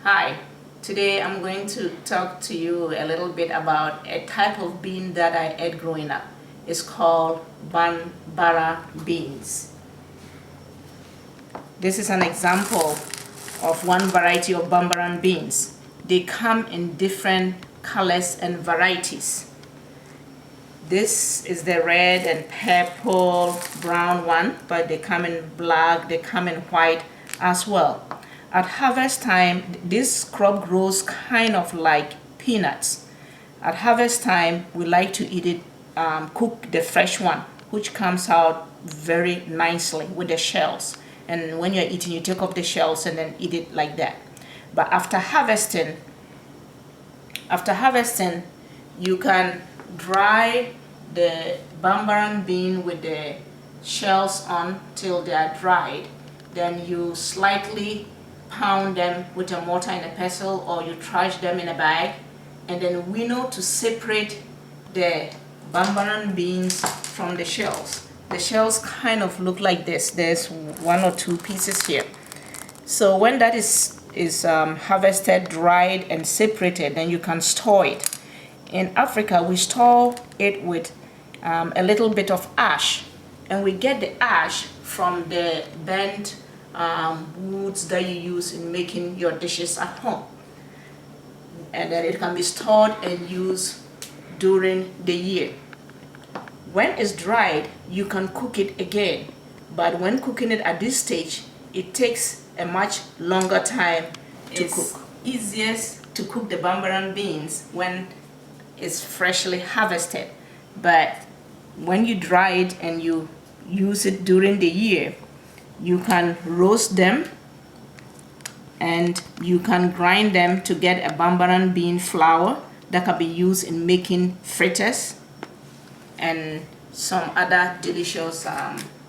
Hi, today I'm going to talk to you a little bit about a type of bean that I ate growing up. It's called Bambara beans. This is an example of one variety of Bambara beans. They come in different colors and varieties. This is the red and purple brown one, but they come in black, they come in white as well. At harvest time, this crop grows kind of like peanuts. At harvest time, we like to eat it, cook the fresh one, which comes out very nicely with the shells. And when you're eating, you take off the shells and then eat it like that. But after harvesting, you can dry the Bambara bean with the shells on till they are dried. Then you slightly pound them with a mortar and a pestle, or you trash them in a bag, and then winnow to separate the Bambara beans from the shells. The shells kind of look like this. There's one or two pieces here. So when that is harvested, dried, and separated, then you can store it. In Africa, we store it with a little bit of ash, and we get the ash from the burnt woods that you use in making your dishes at home, and then it can be stored and used during the year. When it's dried, you can cook it again, but when cooking it at this stage, it takes a much longer time to cook. Easiest to cook the Bambara beans when it's freshly harvested, but when you dry it and you use it during the year, you can roast them and you can grind them to get a Bambara bean flour that can be used in making fritters and some other delicious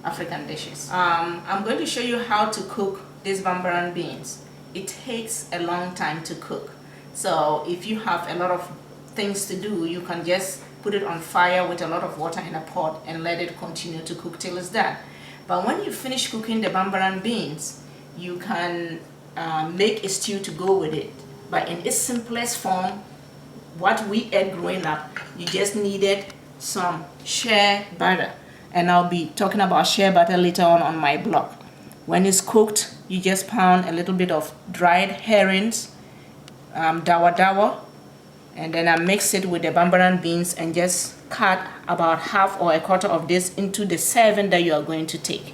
African dishes. I'm going to show you how to cook these Bambara beans. It takes a long time to cook, so if you have a lot of things to do, you can just put it on fire with a lot of water in a pot and let it continue to cook till it's done. But when you finish cooking the Bambara beans, you can make a stew to go with it. But in its simplest form, what we ate growing up, you just needed some shea butter. And I'll be talking about shea butter later on my blog. When it's cooked, you just pound a little bit of dried herrings, dawa, and then I mix it with the Bambara beans and just cut about half or a quarter of this into the serving that you are going to take.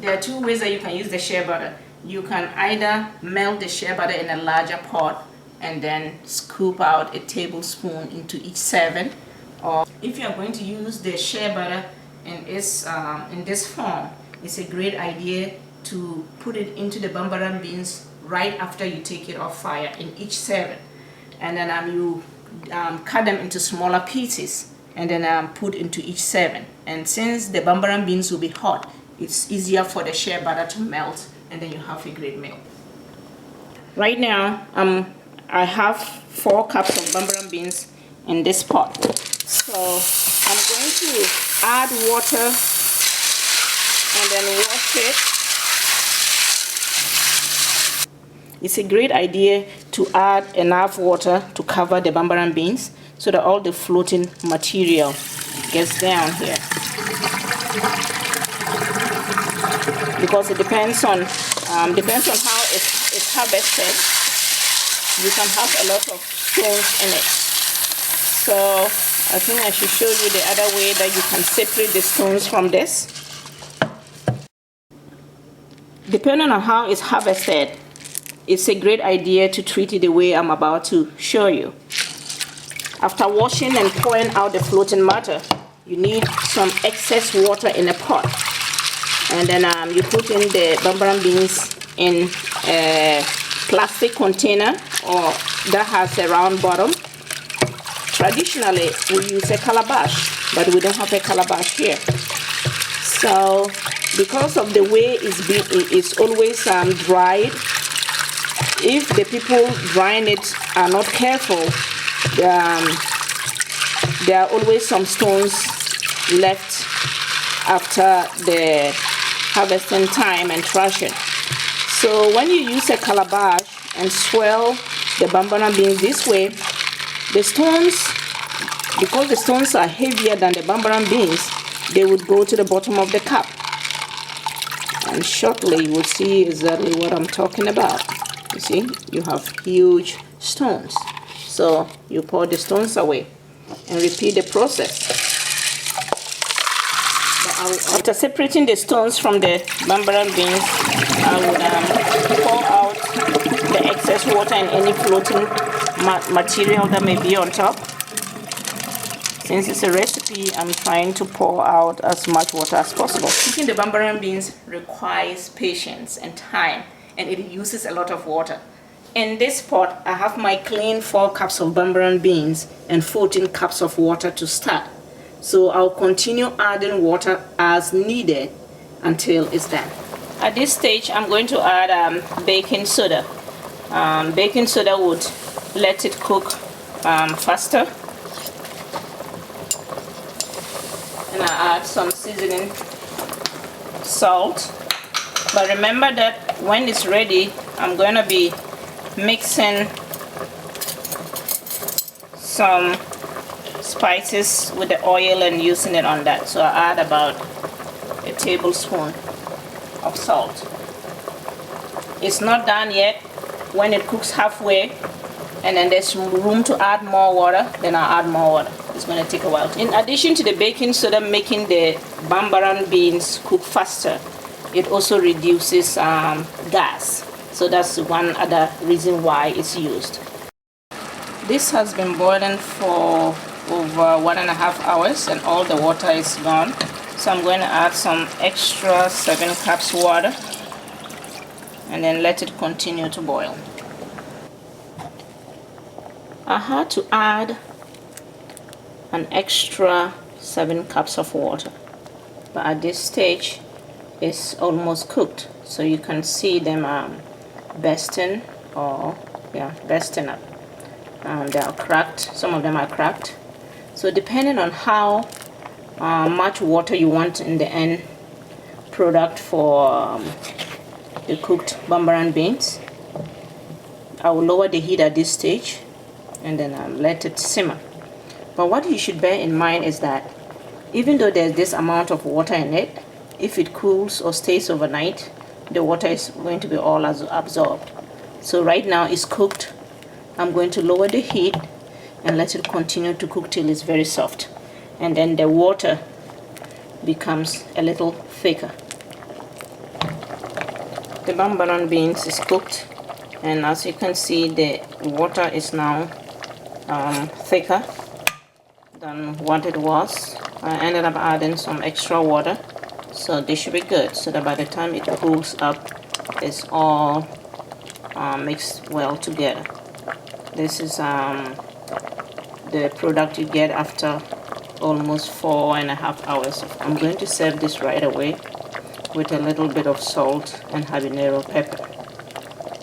There are two ways that you can use the shea butter. You can either melt the shea butter in a larger pot and then scoop out a tablespoon into each serving, or if you are going to use the shea butter in this form, it's a great idea to put it into the Bambara beans right after you take it off fire in each serving, and then you cut them into smaller pieces and then put into each serving. And since the Bambara beans will be hot, it's easier for the shea butter to melt, and then you have a great meal. Right now, I have 4 cups of Bambara beans in this pot. So I'm going to add water and then wash it. It's a great idea to add enough water to cover the Bambara beans so that all the floating material gets down here. Because it depends on how it's harvested. You can have a lot of stones in it. So I think I should show you the other way that you can separate the stones from this. Depending on how it's harvested, it's a great idea to treat it the way I'm about to show you. After washing and pouring out the floating matter, you need some excess water in a pot. And then you put in the Bambara beans in a plastic container or that has a round bottom. Traditionally, we use a calabash, but we don't have a calabash here. So because of the way it's always dried, if the people drying it are not careful, there are always some stones left after the harvesting time and thrashing. So when you use a calabash and swirl the bambara beans this way. The stones, because the stones are heavier than the bambara beans, they would go to the bottom of the cup. And shortly you will see exactly what I'm talking about. You see, you have huge stones. So you pour the stones away and repeat the process. After separating the stones from the bambara beans, I would pour out the excess water and any floating material that may be on top. Since it's a recipe, I'm trying to pour out as much water as possible. Cooking the bambara beans requires patience and time, and it uses a lot of water. In this pot, I have my clean 4 cups of bambara beans and 14 cups of water to start. So I'll continue adding water as needed until it's done. At this stage, I'm going to add baking soda. Baking soda would let it cook faster. And I add some seasoning salt. But remember that when it's ready, I'm going to be mixing some spices with the oil and using it on that. So I add about a tablespoon of salt. It's not done yet. When it cooks halfway and then there's room to add more water, then I'll add more water. It's going to take a while. In addition to the baking soda making the bambara beans cook faster, it also reduces gas. So that's one other reason why it's used. This has been boiling for over 1.5 hours and all the water is gone. So I'm going to add some extra 7 cups water and then let it continue to boil. I had to add an extra 7 cups of water, but at this stage it's almost cooked, so you can see them bursting up. They are cracked. Some of them are cracked. So depending on how much water you want in the end product for the cooked bambara beans, I will lower the heat at this stage and then let it simmer. But what you should bear in mind is that even though there's this amount of water in it, if it cools or stays overnight, the water is going to be all absorbed. So right now it's cooked. I'm going to lower the heat and let it continue to cook till it's very soft, and then the water becomes a little thicker. The bambara beans is cooked, and as you can see, the water is now thicker than what it was. I ended up adding some extra water, so this should be good, so that by the time it cools up, it's all mixed well together. This is the product you get after almost 4.5 hours. I'm going to serve this right away with a little bit of salt and habanero pepper.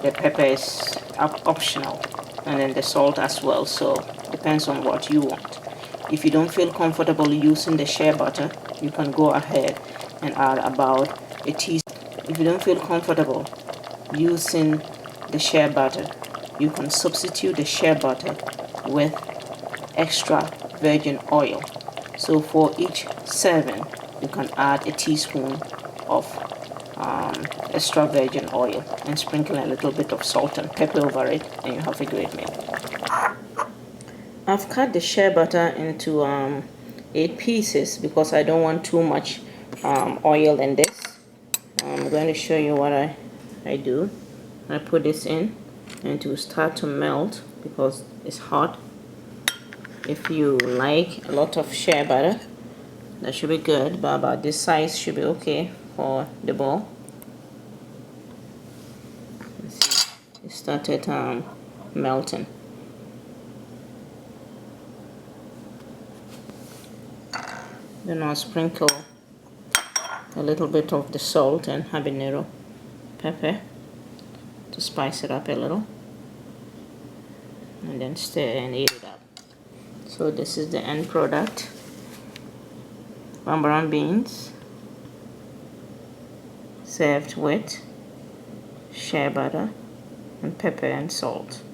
The pepper is optional, and then the salt as well, so depends on what you want. If you don't feel comfortable using the shea butter, you can go ahead and add about a teaspoon. If you don't feel comfortable using the shea butter, you can substitute the shea butter with extra virgin oil. So for each serving, you can add a teaspoon of extra virgin oil and sprinkle a little bit of salt and pepper over it, and you have a great meal. I've cut the shea butter into 8 pieces because I don't want too much oil in this. I'm going to show you what I do. I put this in and it will start to melt because it's hot. If you like a lot of shea butter, that should be good, but about this size should be okay for the bowl. See, it started melting. Then I'll sprinkle a little bit of the salt and habanero pepper to spice it up a little, and then stir and eat it up. So this is the end product. Bambara beans served with shea butter and pepper and salt.